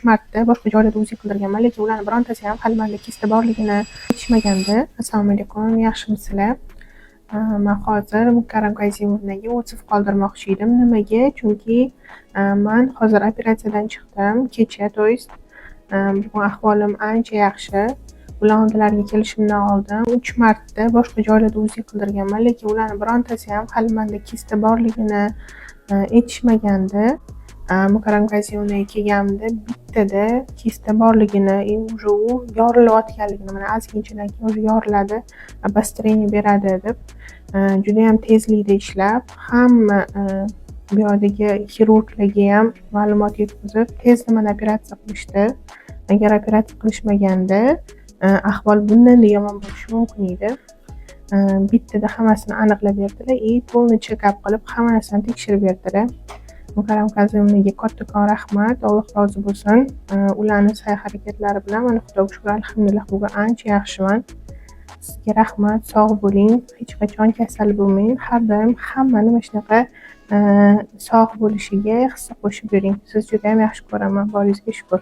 marta boshqa joylarda uzi qildirganman, lekin ularni birontasi ham hali menda kista borligini aytishmagandi. Assalomu alaykum, yaxshimisizlar? Men hozir Mukarram Kazimovnaga o'tib qoldirmoqchi edim. Nimaga? Chunki men hozir operatsiyadan chiqdim kecha, to есть bugun ahvolim ancha yaxshi. Ular oldilariga kelishimdan oldin 3 marta boshqa joylarda uzi qildirganman, lekin ularni birontasi ham hali menda kista borligini aytishmagandi. Mukarram Kazimovnaga kelganimda bittada kista borligini, уже u yorilayotganligini, mana ozginchadan keyin уже yoriladi, обострение beradi deb juda ham tezlikda ishlab, hamma bu yerdagi xirurglarga ham ma'lumot yetkazib, tezda meni operatsiya qilishdi. Agar operatsiya qilishmaganda ahvol bundan yomon bo'lishi mumkin edi. Bittada hammasini aniqlab berdilar, полный check-up qilib hamma narsani tekshirib berdilar. Mukarram Kazimovnaga kattakon rahmat, Alloh rozi bo'lsin. Ularning sa'y-harakatlari bilan mana Xudoga shukr, alhamdulillah bugun ancha yaxshiman. Sizga rahmat, sog' bo'ling, hech qachon kasal bo'lmang. Har doim hammani mana shunaqa sog' bo'lishiga hissa qo'shib yuring. Siz juda ham yaxshi ko'raman, boringizga shukr.